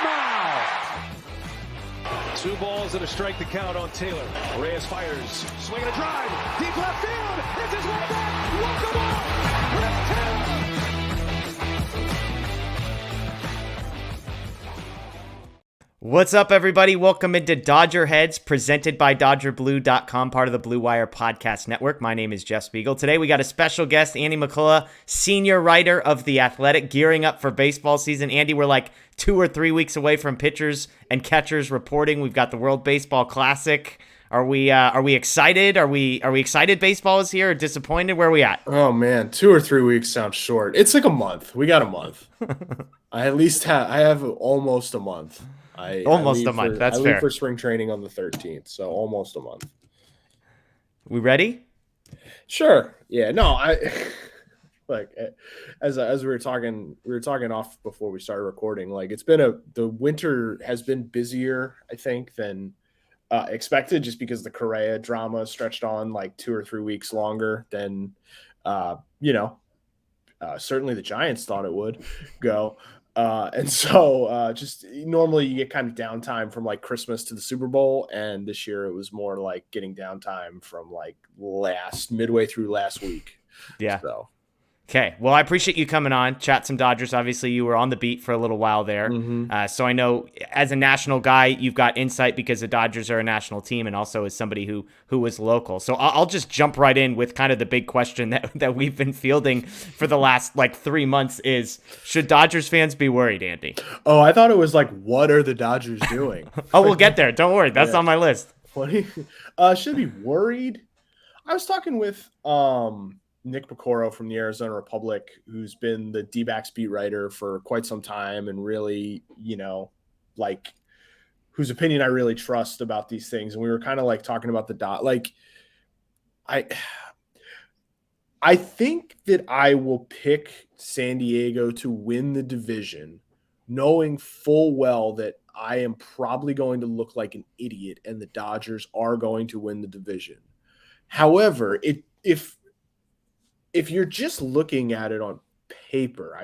foul. 2 balls and a strike to count on Taylor. Reyes fires, swinging a drive, deep left field. It's his way back. Walk the ball. Rip Taylor. What's up, everybody? Welcome into DodgerHeads, presented by DodgerBlue.com, part of the Blue Wire Podcast Network. My name is Jeff Spiegel. Today, we got a special guest, Andy McCullough, senior writer of The Athletic, gearing up for baseball season. Andy, we're like 2 or 3 weeks away from pitchers and catchers reporting. We've got the World Baseball Classic. Are we excited? Are we excited baseball is here, or disappointed? Where are we at? Oh man, 2 or 3 weeks sounds short. It's like a month. We got a month. I have almost a month. Almost a month. That's fair. I leave for spring training on the 13th, so almost a month. We ready? Sure. Yeah. No. Like as we were talking off before we started recording. Like the winter has been busier, I think, than expected, just because the Correa drama stretched on like 2 or 3 weeks longer than certainly the Giants thought it would go. And so just normally you get kind of downtime from like Christmas to the Super Bowl. And this year it was more like getting downtime from like midway through last week. Yeah. So. Okay. Well, I appreciate you coming on, chat some Dodgers. Obviously, you were on the beat for a little while there. Mm-hmm. So I know as a national guy, you've got insight because the Dodgers are a national team, and also as somebody who was local. So I'll just jump right in with kind of the big question that we've been fielding for the last like 3 months is, should Dodgers fans be worried, Andy? Oh, I thought it was like, what are the Dodgers doing? Oh, we'll get there. Don't worry. That's on my list. What do should be worried? I was talking with Nick McCullough from the Arizona Republic, who's been the D-backs beat writer for quite some time, and really, whose opinion I really trust about these things. And we were kind of like talking about I think that I will pick San Diego to win the division, knowing full well that I am probably going to look like an idiot and the Dodgers are going to win the division. However, if you're just looking at it on paper,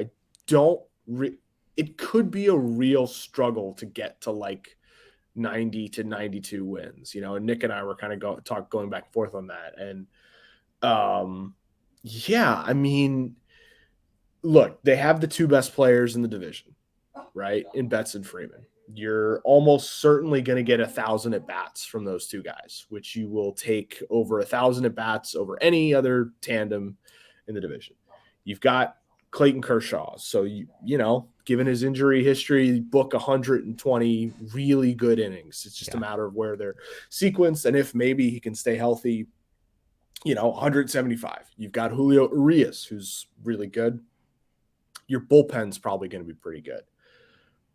it could be a real struggle to get to like 90 to 92 wins, and Nick and I were kind of going back and forth on that. And I mean, look, they have the 2 best players in the division, right? In Betts and Freeman. You're almost certainly going to get 1,000 at bats from those 2 guys, which you will take over 1,000 at bats over any other tandem in the division. You've got Clayton Kershaw. So, given his injury history, book 120 really good innings. It's just a matter of where they're sequenced. And if maybe he can stay healthy, 175. You've got Julio Urias, who's really good. Your bullpen's probably going to be pretty good.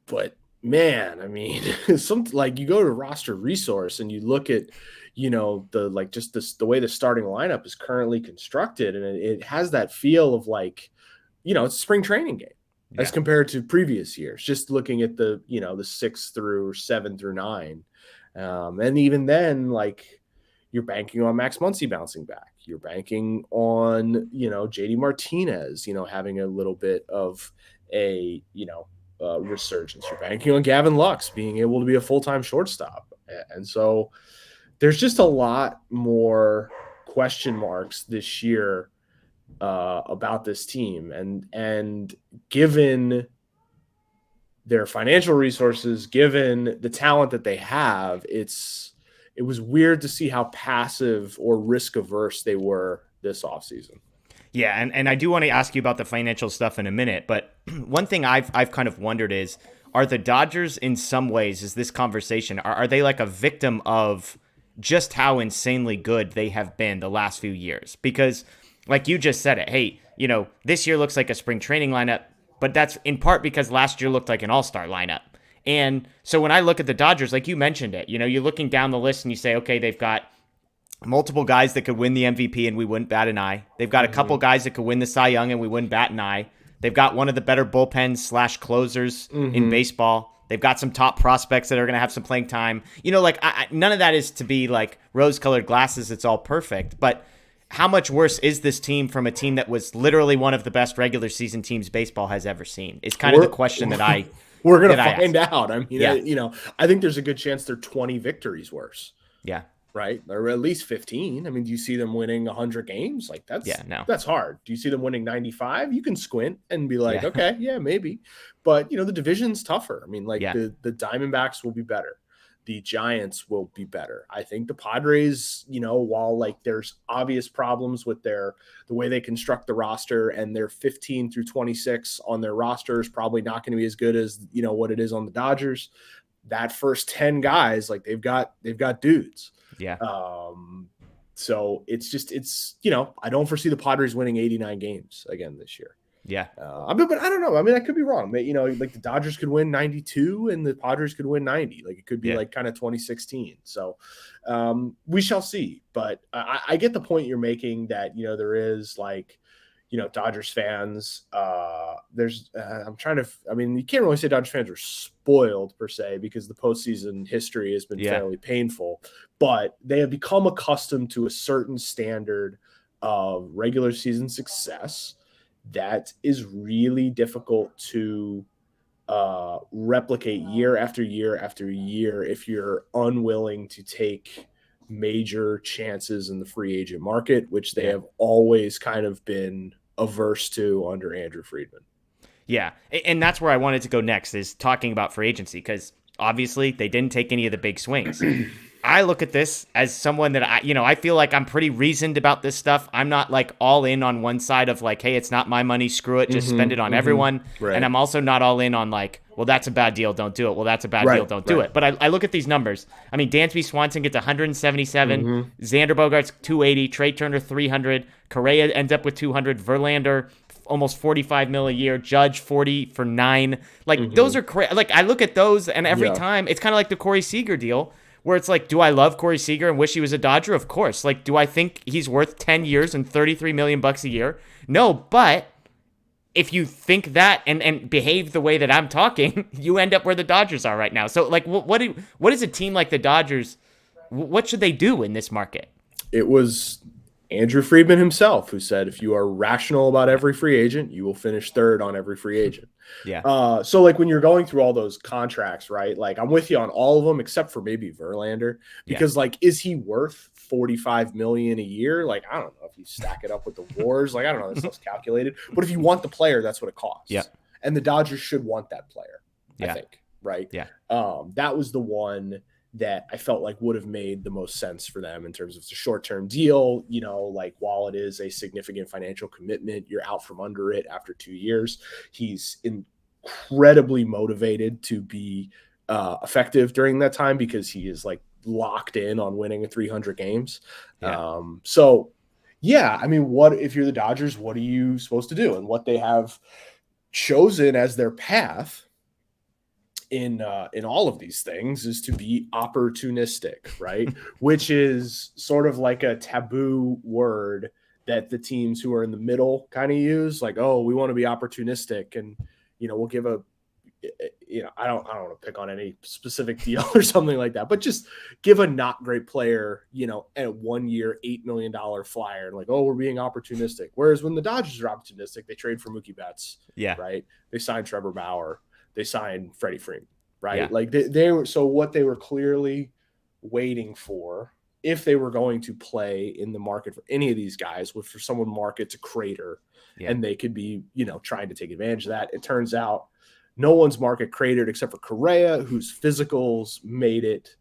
But man, I mean, you go to roster resource and you look at, the way the starting lineup is currently constructed, and it has that feel of like, it's a spring training game as compared to previous years. Just looking at the 6 through 7 through 9, and even then, like, you're banking on Max Muncy bouncing back. You're banking on JD Martinez, having a little bit of a resurgence. You're banking on Gavin Lux being able to be a full-time shortstop. And so there's just a lot more question marks this year about this team. And given their financial resources, given the talent that they have, it was weird to see how passive or risk averse they were this offseason. Yeah, and I do want to ask you about the financial stuff in a minute, but one thing I've kind of wondered is, are the Dodgers in some ways, is this conversation, are they like a victim of just how insanely good they have been the last few years? Because like you just said it, hey, this year looks like a spring training lineup, but that's in part because last year looked like an all-star lineup. And so when I look at the Dodgers, like you mentioned it, you're looking down the list and you say, okay, they've got multiple guys that could win the MVP and we wouldn't bat an eye. They've got a couple guys that could win the Cy Young and we wouldn't bat an eye. They've got one of the better bullpens / closers in baseball. They've got some top prospects that are going to have some playing time. None of that is to be like rose-colored glasses. It's all perfect. But how much worse is this team from a team that was literally one of the best regular season teams baseball has ever seen? Is kind of the question that we're going to that find out. I mean, yeah. I think there's a good chance they're 20 victories worse. Yeah. Right? Or at least 15. I mean, do you see them winning 100 games? Like that's hard. Do you see them winning 95? You can squint and be like, okay, yeah, maybe. But, the division's tougher. I mean, like the Diamondbacks will be better. The Giants will be better. I think the Padres, while like there's obvious problems with the way they construct the roster, and their 15 through 26 on their roster is probably not going to be as good as, what it is on the Dodgers. That first 10 guys, like they've got dudes. Yeah. So it's I don't foresee the Padres winning 89 games again this year. Yeah. But I don't know. I mean, I could be wrong. Like the Dodgers could win 92 and the Padres could win 90. Like it could be like kind of 2016. So we shall see. But I get the point you're making that, there is like, Dodgers fans, you can't really say Dodgers fans are spoiled per se, because the postseason history has been fairly painful, but they have become accustomed to a certain standard of regular season success that is really difficult to replicate year after year after year if you're unwilling to take major chances in the free agent market, which they have always kind of been averse to under Andrew Friedman. Yeah, and that's where I wanted to go next, is talking about free agency, because obviously they didn't take any of the big swings. I look at this as someone that I feel like I'm pretty reasoned about this stuff. I'm not like all in on one side of like, hey, it's not my money, screw it, just spend it on everyone. Right. And I'm also not all in on like, well, that's a bad deal, don't do it. Well, that's a bad deal, don't do it. But I look at these numbers. I mean, Dansby Swanson gets 177, Xander Bogaerts 280, Trey Turner 300, Correa ends up with 200, Verlander almost 45 mil a year, Judge 40 for 9. Like those are crazy. Like I look at those, and every time it's kind of like the Corey Seager deal, where it's like, do I love Corey Seager and wish he was a Dodger? Of course. Like, do I think he's worth 10 years and $33 million a year? No, but if you think that and behave the way that I'm talking, you end up where the Dodgers are right now. So, like, what is a team like the Dodgers, what should they do in this market? It was Andrew Friedman himself who said, if you are rational about every free agent, you will finish third on every free agent. Yeah. So like when you're going through all those contracts, right? Like I'm with you on all of them except for maybe Verlander, because like, is he worth $45 million a year? Like, I don't know if you stack it up with the wars. Like, I don't know, this stuff's calculated, but if you want the player, that's what it costs. Yeah. And the Dodgers should want that player, I think. Right. Yeah. That was the one that I felt like would have made the most sense for them in terms of it's a short-term deal. Like while it is a significant financial commitment, you're out from under it after 2 years. He's incredibly motivated to be effective during that time because he is like locked in on winning 300 games. Yeah. I mean, what if you're the Dodgers, what are you supposed to do? And what they have chosen as their path in all of these things is to be opportunistic, right? Which is sort of like a taboo word that the teams who are in the middle kind of use, like, oh, we want to be opportunistic, and we'll give I don't want to pick on any specific deal or something like that, but just give a not great player, a 1 year, $8 million flyer, and like, oh, we're being opportunistic. Whereas when the Dodgers are opportunistic, they trade for Mookie Betts, right? They signed Trevor Bauer. They signed Freddie Freeman, right? Yeah. Like they were, so what they were clearly waiting for, if they were going to play in the market for any of these guys, was for someone market to crater, and they could be, trying to take advantage of that. It turns out no one's market cratered except for Correa, whose physicals made it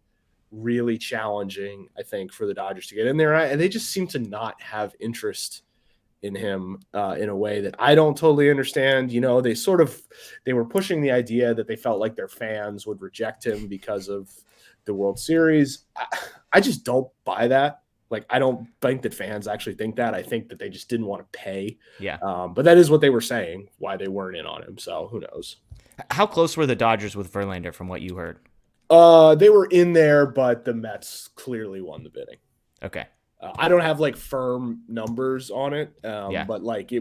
really challenging, I think, for the Dodgers to get in there. And they just seem to not have interest in him in a way that I don't totally understand. They were pushing the idea that they felt like their fans would reject him because of the World Series. I just don't buy that. Like, I don't think that fans actually think that. I think that they just didn't want to pay. Yeah. But that is what they were saying, why they weren't in on him. So who knows? How close were the Dodgers with Verlander from what you heard? They were in there, but the Mets clearly won the bidding. Okay. I don't have like firm numbers on it, but like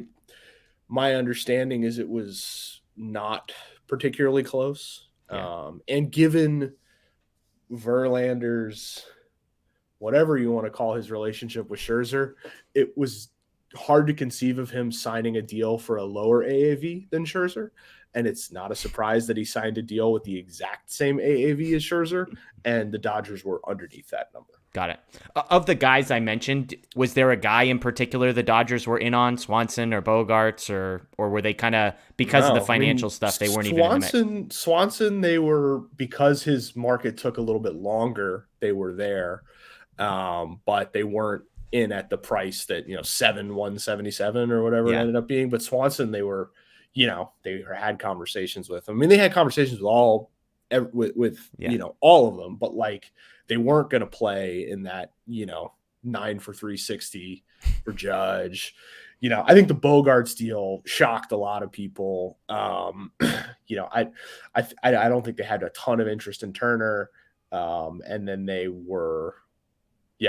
my understanding is it was not particularly close. And given Verlander's whatever you want to call his relationship with Scherzer, it was hard to conceive of him signing a deal for a lower AAV than Scherzer. And it's not a surprise that he signed a deal with the exact same AAV as Scherzer, and the Dodgers were underneath that number. Got it. Of the guys I mentioned, was there a guy in particular the Dodgers were in on, Swanson or Bogarts, or were they kind of, because of the financial stuff, they weren't even in the mix? Swanson, they were, because his market took a little bit longer, they were there, but they weren't in at the price that, 177 or whatever it ended up being. But Swanson, they were, they had conversations with him. I mean, they had conversations with all of them, but like they weren't going to play in that, 9 for 360 for Judge. I think the Bogarts deal shocked a lot of people. I don't think they had a ton of interest in Turner. And then they were,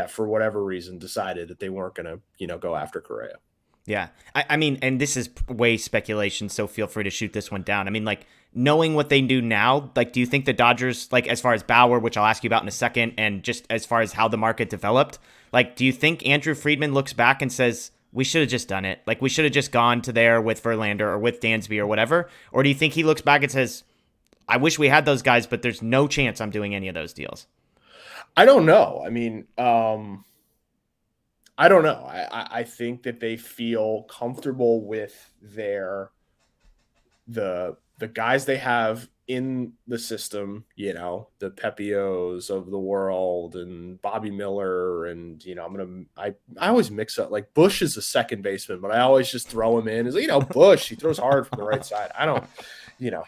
for whatever reason, decided that they weren't going to, go after Correa. Yeah. I mean, and this is way speculation, so feel free to shoot this one down. I mean, like, knowing what they do now, like, do you think the Dodgers, like, as far as Bauer, which I'll ask you about in a second, and just as far as how the market developed, like, do you think Andrew Friedman looks back and says, we should have just done it? Like, we should have just gone to there with Verlander or with Dansby or whatever? Or do you think he looks back and says, I wish we had those guys, but there's no chance I'm doing any of those deals? I don't know. I mean, I don't know. I think that they feel comfortable with the guys they have in the system, the Pepios of the world and Bobby Miller. And, I always mix up, like, Bush is a second baseman, but I always just throw him in as, Bush, he throws hard from the right side. I don't,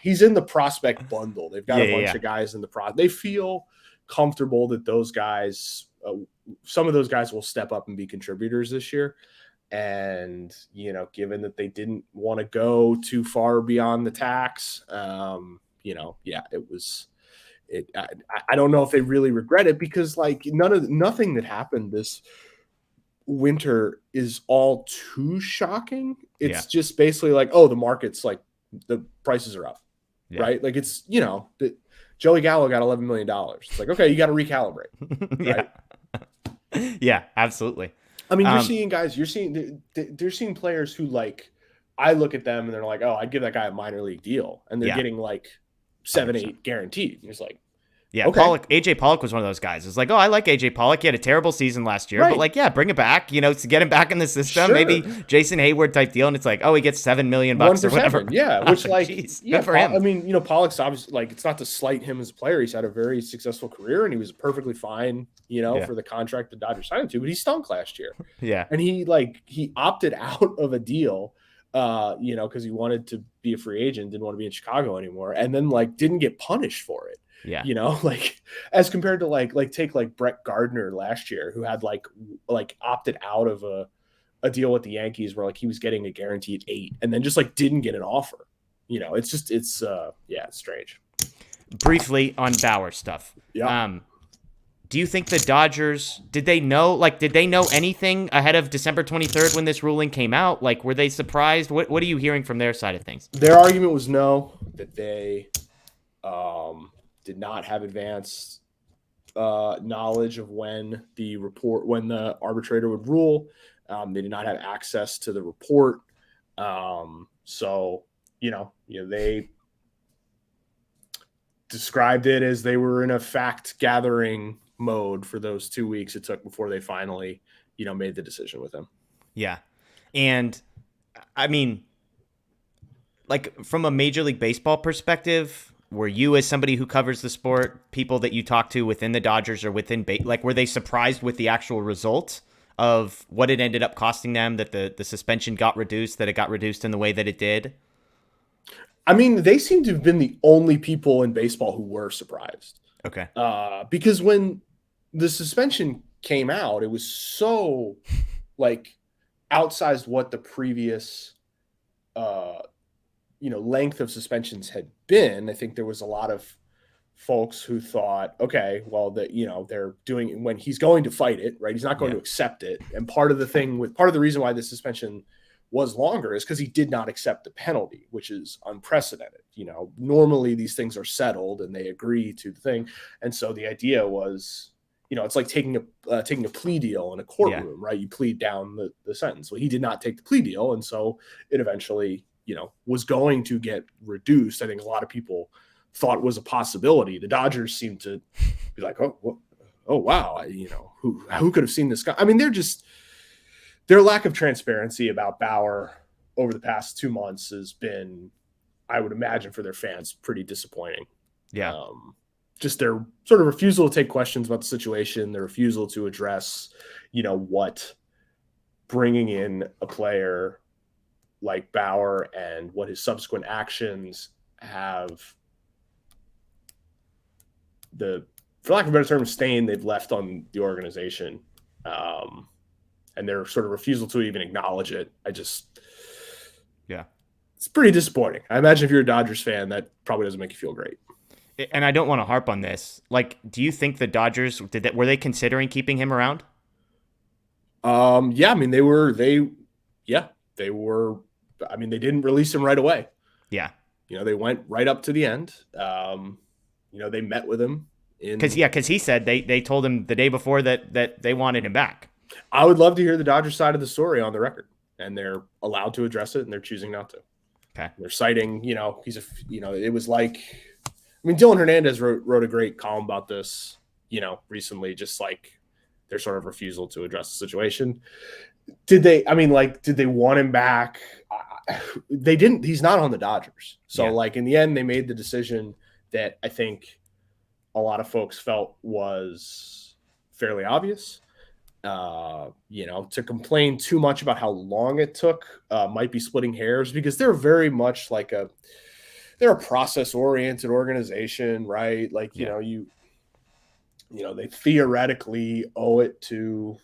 he's in the prospect bundle. They've got a bunch of guys in the they feel comfortable that those guys, some of those guys will step up and be contributors this year. And, given that they didn't want to go too far beyond the tax, I don't know if they really regret it, because like nothing that happened this winter is all too shocking. It's just basically like, oh, the market's like, the prices are up, right? Like it's, Joey Gallo got $11 million. It's like, okay, you got to recalibrate. Right? Yeah, absolutely. I mean, you're seeing players who, like, I look at them and they're like, oh, I'd give that guy a minor league deal. And they're getting like 7-8 guaranteed. And it's like, yeah, okay. AJ Pollock was one of those guys. It's like, oh, I like AJ Pollock. He had a terrible season last year, but like, bring it back, to get him back in the system. Sure. Maybe Jason Hayward type deal. And it's like, oh, he gets $7 million or whatever. Yeah. Which like, good for him. I mean, Pollock's obviously, like, it's not to slight him as a player. He's had a very successful career and he was perfectly fine, for the contract the Dodgers signed him to, but he stunk last year. Yeah. And he opted out of a deal, because he wanted to be a free agent, didn't want to be in Chicago anymore. And then like didn't get punished for it. Yeah. Like as compared to like take like Brett Gardner last year, who had like opted out of a deal with the Yankees where like he was getting a guaranteed 8 and then just like didn't get an offer. It's strange. Briefly on Bauer stuff. Yeah. Do you think the Dodgers, did they know anything ahead of December 23rd when this ruling came out? Like, were they surprised? What are you hearing from their side of things? Their argument was no, that they did not have advanced knowledge of when the arbitrator would rule. They did not have access to the report. They described it as they were in a fact gathering mode for those 2 weeks it took before they finally, made the decision with him. Yeah. And I mean, like, from a Major League Baseball perspective, were you, as somebody who covers the sport, people that you talk to within the Dodgers or within were they surprised with the actual result of what it ended up costing them, that the suspension got reduced, that it got reduced in the way that it did? I mean, they seem to have been the only people in baseball who were surprised. Okay. Because when the suspension came out, it was so like outsized what the previous, length of suspensions had been. I think there was a lot of folks who thought, okay, well, they're doing, when he's going to fight it, right? He's not going to accept it. And part of the reason why the suspension was longer is because he did not accept the penalty, which is unprecedented. Normally these things are settled and they agree to the thing. And so the idea was, it's like taking a plea deal in a Yeah. courtroom, right? You plead down the sentence. Well, he did not take the plea deal, and so it eventually, was going to get reduced. I think a lot of people thought was a possibility. The Dodgers seemed to be like, oh wow, who could have seen this guy? I mean, their lack of transparency about Bauer over the past 2 months has been, I would imagine, for their fans, pretty disappointing. Yeah. Just their sort of refusal to take questions about the situation, their refusal to address, what bringing in a player like Bauer and what his subsequent actions have, for lack of a better term, stain they've left on the organization. And their sort of refusal to even acknowledge it. It's pretty disappointing. I imagine if you're a Dodgers fan, that probably doesn't make you feel great. And I don't want to harp on this. Like, do you think the Dodgers were they considering keeping him around? Yeah, I mean, they were. I mean, they didn't release him right away. Yeah. They went right up to the end. They met with him because he said they told him the day before that they wanted him back. I would love to hear the Dodgers side of the story on the record, and they're allowed to address it, and they're choosing not to. Okay. They're citing, it was like, I mean, Dylan Hernandez wrote a great column about this, recently, just like their sort of refusal to address the situation. Did they want him back? They didn't. He's not on the Dodgers. So, in the end, they made the decision that I think a lot of folks felt was fairly obvious. To complain too much about how long it took might be splitting hairs, because they're very much like they're a process-oriented organization, right? Like, they theoretically owe it to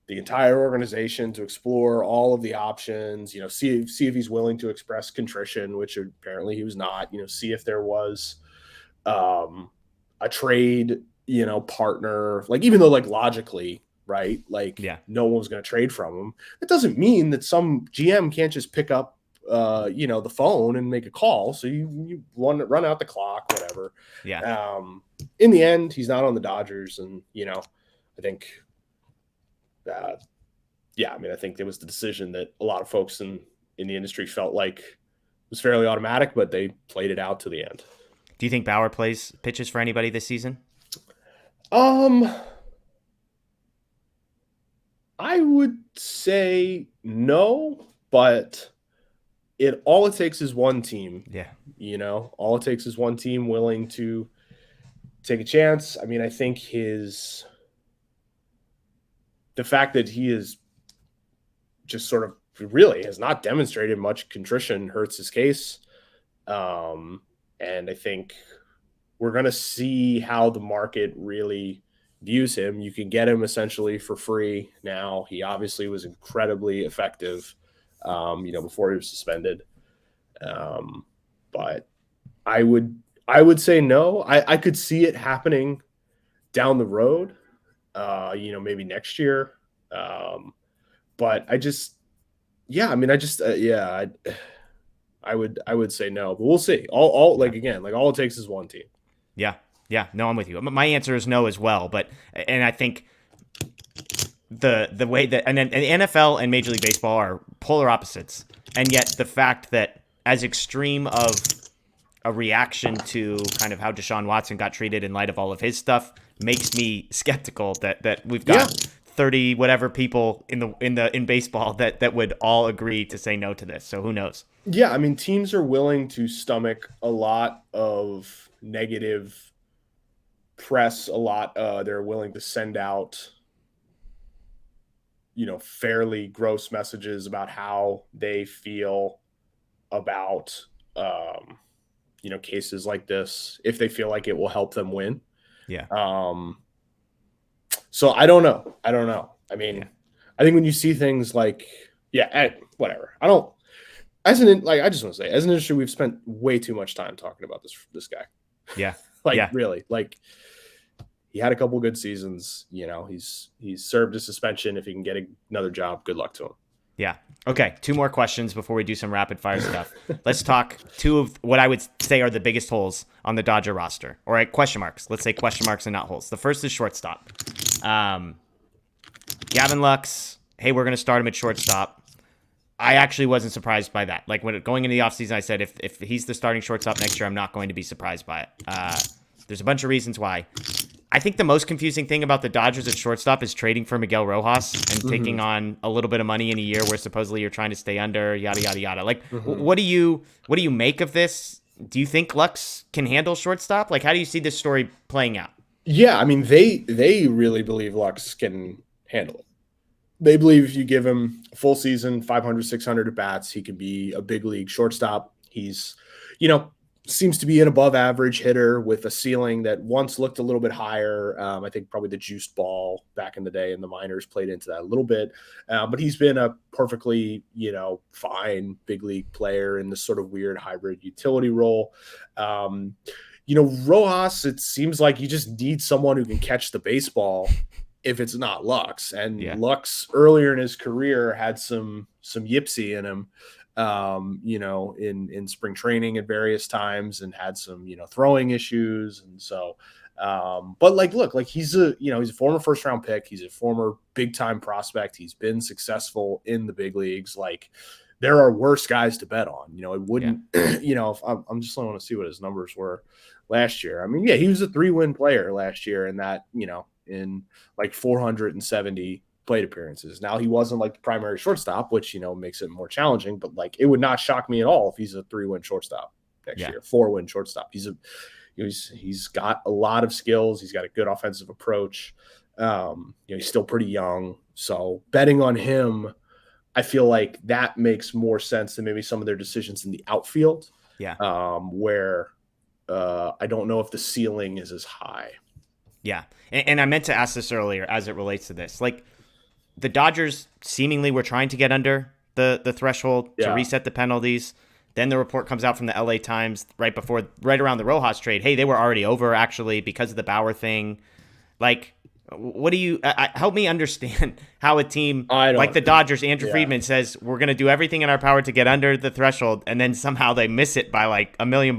the entire organization to explore all of the options, see if he's willing to express contrition, which apparently he was not, see if there was a trade, partner, like, even though, like, logically, right, like, no one was going to trade from him. It doesn't mean that some GM can't just pick up the phone and make a call. So you want to run out the clock, whatever. In the end, he's not on the Dodgers, and I think I think it was the decision that a lot of folks in the industry felt like was fairly automatic, but they played it out to the end. Do you think Bauer pitches for anybody this season? I would say no, but all it takes is one team. Yeah. All it takes is one team willing to take a chance. I mean, I think the fact that he is just sort of really has not demonstrated much contrition hurts his case. And I think we're going to see how the market really views him. You can get him essentially for free now. He obviously was incredibly effective, before he was suspended. But I would say no. I could see it happening down the road, maybe next year. But I would say no, but we'll see. All it takes is one team. Yeah. No, I'm with you. My answer is no as well. And I think the way that, and the NFL and Major League Baseball are polar opposites. And yet the fact that as extreme of a reaction to kind of how Deshaun Watson got treated in light of all of his stuff makes me skeptical that we've got 30 whatever people in baseball that would all agree to say no to this. So who knows? Yeah, I mean, teams are willing to stomach a lot of negative press, they're willing to send out fairly gross messages about how they feel about cases like this, if they feel like it will help them win. So I don't know. I mean, I think when you see things like whatever, I just want to say, as an industry, we've spent way too much time talking about this guy. Really, like, he had a couple good seasons. He's served a suspension. If he can get another job, good luck to him. Yeah. Okay, 2 more questions before we do some rapid fire stuff. Let's talk 2 of what I would say are the biggest holes on the Dodger roster. Or question marks. Let's say question marks and not holes. The first is shortstop. Gavin Lux, hey, we're going to start him at shortstop. I actually wasn't surprised by that. Like, when going into the offseason, I said if he's the starting shortstop next year, I'm not going to be surprised by it. There's a bunch of reasons why. I think the most confusing thing about the Dodgers at shortstop is trading for Miguel Rojas and taking on a little bit of money in a year where supposedly you're trying to stay under, yada, yada, yada. Like, what do you make of this? Do you think Lux can handle shortstop? Like, how do you see this story playing out? Yeah, I mean, they really believe Lux can handle it. They believe if you give him a full season, 500, 600 at bats, he can be a big league shortstop. He's, seems to be an above average hitter with a ceiling that once looked a little bit higher. I think probably the juiced ball back in the day in the minors played into that a little bit. But he's been a perfectly, fine big league player in this sort of weird hybrid utility role. Rojas, it seems like you just need someone who can catch the baseball if it's not Lux. And Lux earlier in his career had some yipsy in him. In spring training at various times and had some, throwing issues. And so, but look, he's a former first round pick. He's a former big time prospect. He's been successful in the big leagues. Like, there are worse guys to bet on, it wouldn't, if I'm just want to see what his numbers were last year. I mean, he was a 3-win player last year and that, in 470 plate appearances. Now, he wasn't the primary shortstop, which, makes it more challenging, but it would not shock me at all if he's a 3-win shortstop next year, 4-win shortstop. He's got a lot of skills. He's got a good offensive approach. He's still pretty young. So betting on him, I feel like that makes more sense than maybe some of their decisions in the outfield. Yeah. Where I don't know if the ceiling is as high. Yeah. And I meant to ask this earlier as it relates to this. The Dodgers seemingly were trying to get under the threshold to reset the penalties. Then the report comes out from the LA Times right around the Rojas trade. Hey, they were already over actually because of the Bauer thing. What do you help me understand how a team like the Dodgers, Andrew Friedman says, we're going to do everything in our power to get under the threshold, and then somehow they miss it by $1 million.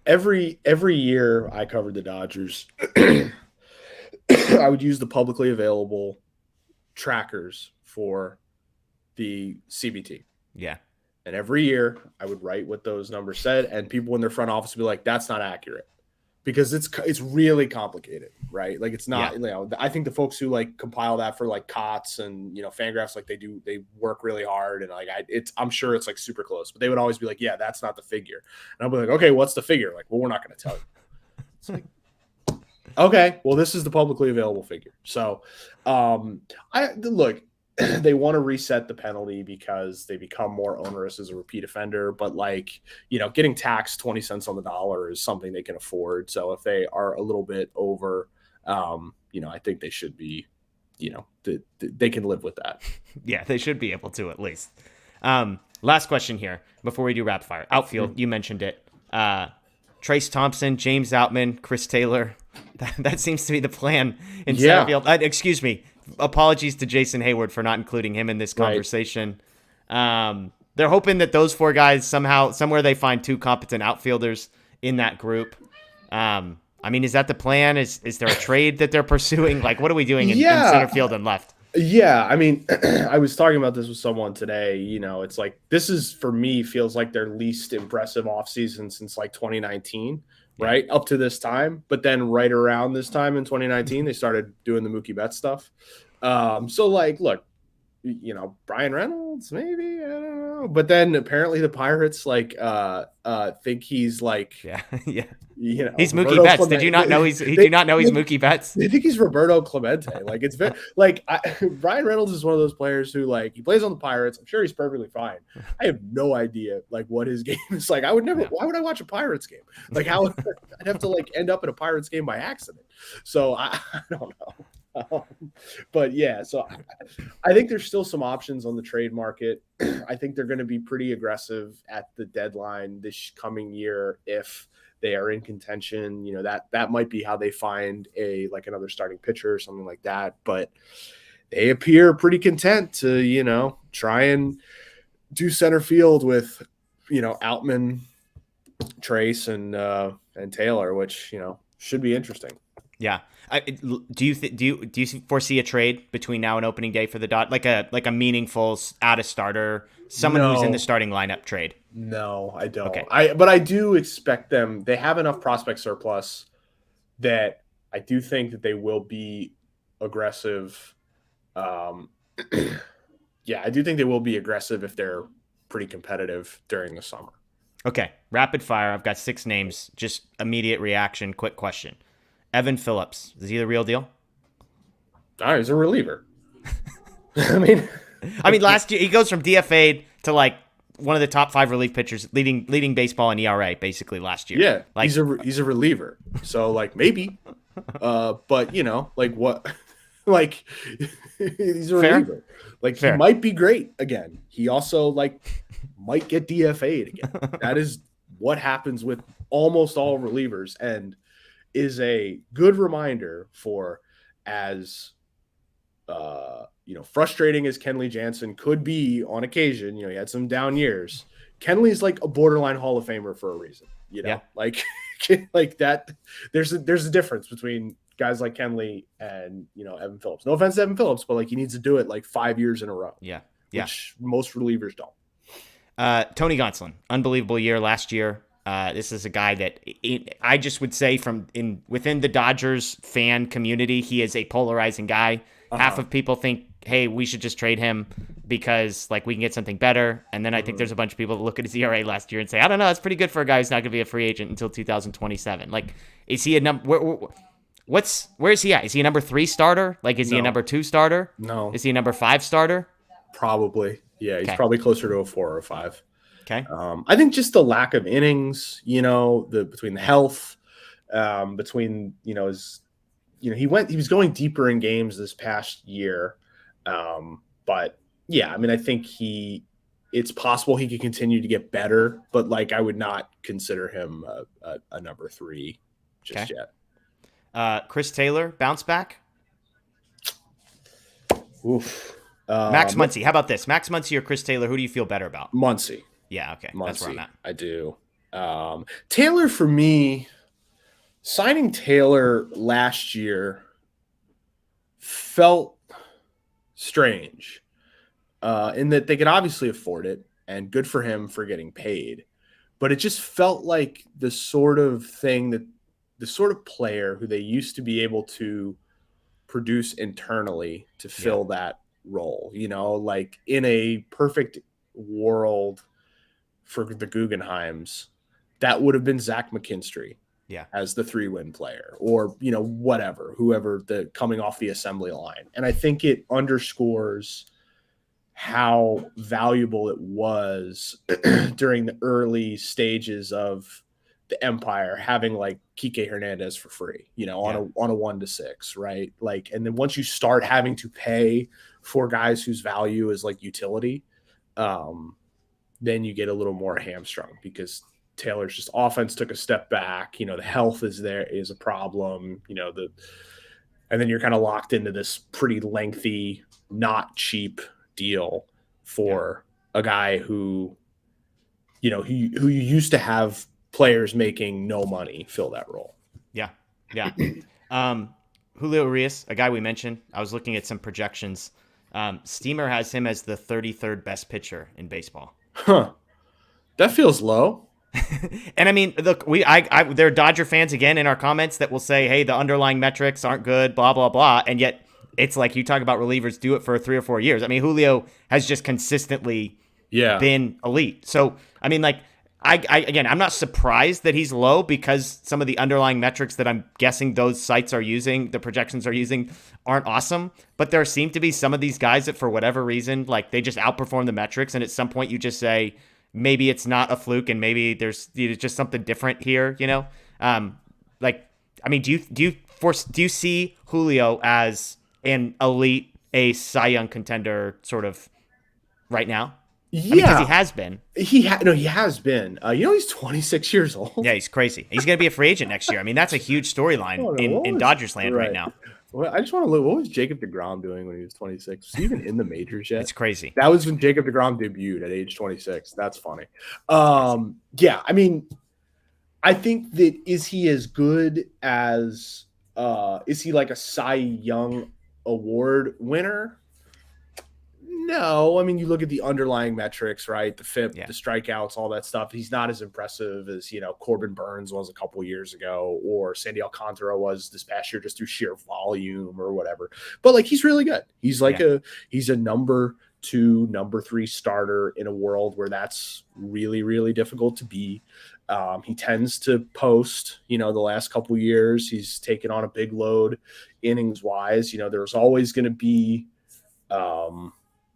Every year I covered the Dodgers, I would use the publicly available trackers for the CBT. Yeah. And every year I would write what those numbers said, and people in their front office would be like, that's not accurate, because it's really complicated, right? It's not, I think the folks who compile that for COTS and, Fangraphs, they work really hard. And I'm sure it's super close, but they would always be like, yeah, that's not the figure. And I'll be like, okay, what's the figure? Well, we're not going to tell you. It's okay, well, this is the publicly available figure. So look, they want to reset the penalty because they become more onerous as a repeat offender, but getting taxed 20 cents on the dollar is something they can afford. So if they are a little bit over, I think they should be, they can live with that. Yeah, they should be able to at least. Last question here before we do rapid fire. Outfield, you mentioned it. Trace Thompson, James Outman, Chris Taylor. That seems to be the plan in center field. Excuse me. Apologies to Jason Hayward for not including him in this conversation. Right. They're hoping that those 4 guys somewhere they find 2 competent outfielders in that group. Is that the plan? Is there a trade that they're pursuing? What are we doing in center field and left? Yeah, I was talking about this with someone today. It's this is, for me, feels like their least impressive offseason since 2019, right? Up to this time. But then right around this time in 2019, they started doing the Mookie Betts stuff. So look, Brian Reynolds, maybe, I don't know. But then apparently the Pirates think he's he's Mookie Betts. Did you not know he's Mookie Betts? They think he's Roberto Clemente. It's very Brian Reynolds is one of those players who he plays on the Pirates. I'm sure he's perfectly fine. I have no idea what his game is like. I would never. Why would I watch a Pirates game? How I'd have to end up in a Pirates game by accident. So I don't know. But yeah, so I think there's still some options on the trade market. I think they're going to be pretty aggressive at the deadline this coming year if they are in contention. That might be how they find another starting pitcher or something like that. But they appear pretty content to, try and do center field with, Outman, Trace, and Taylor, which, should be interesting. Yeah. Do you foresee a trade between now and opening day for the Dodgers, like a meaningful out of starter, someone who's in the starting lineup trade? No, I don't. Okay. But I do expect them. They have enough prospect surplus that I do think that they will be aggressive. Yeah, I do think they will be aggressive if they're pretty competitive during the summer. Okay. Rapid fire. I've got 6 names. Just immediate reaction. Quick question. Evan Phillips. Is he the real deal? All right, he's a reliever. I mean, last year he goes from DFA'd to like one of the top 5 relief pitchers, leading baseball in ERA basically last year. Yeah, like he's a reliever. So like maybe, but like what, like he's a reliever. Like Fair. He might be great again. He also might get DFA'd again. That is what happens with almost all relievers, and is a good reminder for as frustrating as Kenley Jansen could be on occasion. He had some down years. Kenley's like a borderline Hall of Famer for a reason. Like that. There's a difference between guys like Kenley and Evan Phillips. No offense to Evan Phillips, but he needs to do it 5 years in a row. Yeah. Which most relievers don't. Tony Gonsolin, unbelievable year last year. This is a guy that I just would say within the Dodgers fan community, he is a polarizing guy. Half of people think, hey, we should just trade him because we can get something better. And then I think there's a bunch of people that look at his ERA last year and say, I don't know, that's pretty good for a guy who's not going to be a free agent until 2027. Is he a number? Where is he at? Is he a number 3 starter? Is he a number 2 starter? No. Is he a number 5 starter? Probably. Yeah, he's probably closer to a 4 or a 5. Okay. I think just the lack of innings, between the health, between his, he was going deeper in games this past year, but yeah, I think it's possible he could continue to get better, but I would not consider him a number 3 just yet. Chris Taylor bounce back. Oof. Max Muncy. How about this? Max Muncy or Chris Taylor? Who do you feel better about? Muncy. Yeah, okay. Muncy, that's where I'm at. I do. Taylor, for me, signing Taylor last year felt strange in that they could obviously afford it, and good for him for getting paid. But it just felt like the sort of player who they used to be able to produce internally to fill that role. In a perfect world for the Guggenheims, that would have been Zach McKinstry as the 3-win player, or whoever the coming off the assembly line. And I think it underscores how valuable it was during the early stages of the Empire, having Kike Hernandez for free, on a 1-6, right? And then once you start having to pay for guys whose value is utility, then you get a little more hamstrung because Taylor's just offense took a step back. The health is a problem, and then you're kind of locked into this pretty lengthy, not cheap deal for a guy who you used to have players making no money fill that role. Yeah. Julio Urias, a guy we mentioned. I was looking at some projections. Steamer has him as the 33rd best pitcher in baseball. Huh. That feels low. And look, there are Dodger fans again in our comments that will say, hey, the underlying metrics aren't good, blah, blah, blah. And yet it's you talk about relievers do it for 3 or 4 years. Julio has just consistently been elite. So, I'm not surprised that he's low because some of the underlying metrics that I'm guessing those sites are using, the projections are using, aren't awesome. But there seem to be some of these guys that for whatever reason, they just outperform the metrics. And at some point you just say, maybe it's not a fluke and maybe there's just something different here, do you see Julio as an elite Cy Young contender sort of right now? Yeah, because he has been. He has been. He's 26 years old. Yeah, he's crazy. He's going to be a free agent next year. That's a huge storyline in Dodgers land right now. Well, I just want to look. What was Jacob deGrom doing when he was 26? Was he even in the majors yet? It's crazy. That was when Jacob deGrom debuted at age 26. That's funny. Yeah, I mean, I think that is he as good as is he like a Cy Young Award winner? No, I mean, you look at the underlying metrics, right? The FIP, the strikeouts, all that stuff. He's not as impressive as, Corbin Burns was a couple years ago, or Sandy Alcantara was this past year just through sheer volume or whatever. But like, he's really good. He's like he's a number 2, number 3 starter in a world where that's really, really difficult to be. He tends to post, the last couple years, he's taken on a big load innings wise. There's always going to be,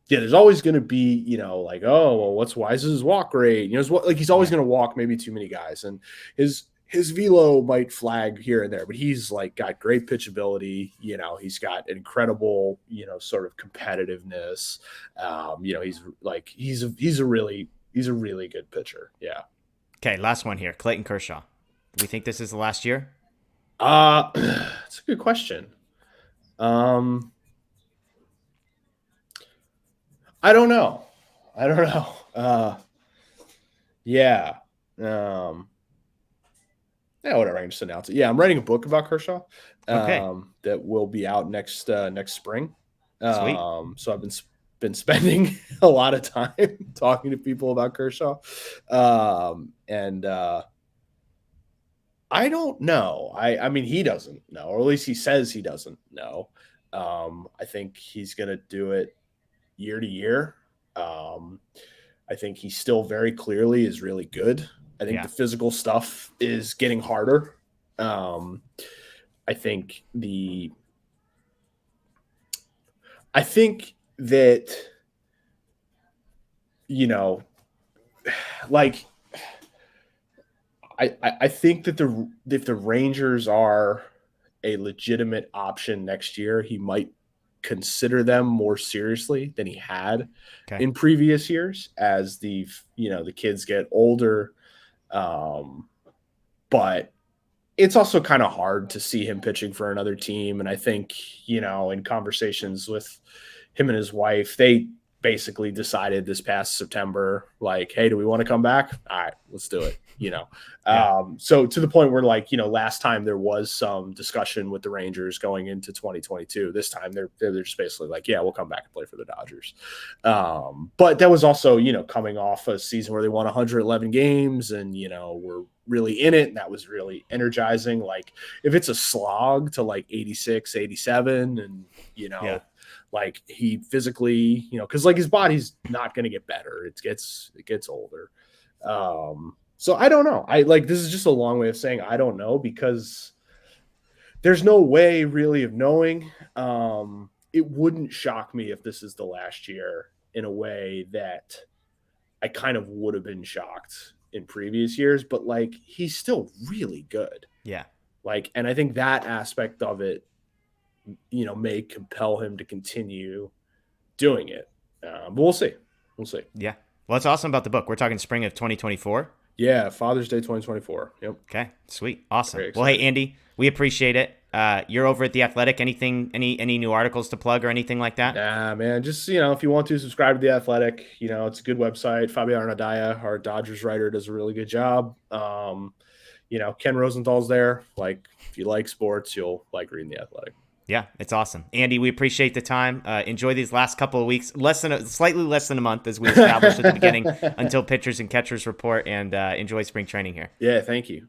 there's always going to be, like, oh, well, why is his walk rate? He's always going to walk maybe too many guys, and his velo might flag here and there, but he's like got great pitchability. He's got incredible, sort of competitiveness. He's a really good pitcher. Yeah. Okay. Last one here. Clayton Kershaw. Do we think this is the last year? It's a good question. I don't know. Yeah. Yeah, whatever. I can just announce it. Yeah, I'm writing a book about Kershaw. That will be out next spring. Sweet. So I've been spending a lot of time talking to people about Kershaw. And I don't know. I mean, he doesn't know, or at least he says he doesn't know. I think he's going to do it year to year. I think he still very clearly is really good. I think the physical stuff is getting harder. I think that, like, I think that if the Rangers are a legitimate option next year, he might consider them more seriously than he had in previous years as the kids get older. But it's also kind of hard to see him pitching for another team. And I think, in conversations with him and his wife, they basically decided this past September, like, hey, do we want to come back? All right, let's do it. So to the point where, like, last time there was some discussion with the Rangers going into 2022. This time they're just basically like, yeah, we'll come back and play for the Dodgers. But that was also, coming off a season where they won 111 games and, we're really in it. And that was really energizing. Like, if it's a slog to like 86, 87 and, like he physically, because like his body's not going to get better. It gets older. So I don't know. This is just a long way of saying I don't know, because there's no way really of knowing. It wouldn't shock me if this is the last year in a way that I kind of would have been shocked in previous years, but like, he's still really good. Yeah. Like, and I think that aspect of it, may compel him to continue doing it. But we'll see. Yeah. Well, it's awesome about the book. We're talking spring of 2024. Yeah, Father's Day 2024. Yep. Okay, sweet, awesome. Well, hey, Andy, we appreciate it. You're over at The Athletic. Anything, any new articles to plug or anything like that? Nah, man. Just, if you want to subscribe to The Athletic, it's a good website. Fabian Ardaya, our Dodgers writer, does a really good job. Ken Rosenthal's there. Like, if you like sports, you'll like reading The Athletic. Yeah, it's awesome. Andy, we appreciate the time. Enjoy these last couple of weeks, slightly less than a month, as we established at the beginning, until pitchers and catchers report, and enjoy spring training here. Yeah, thank you.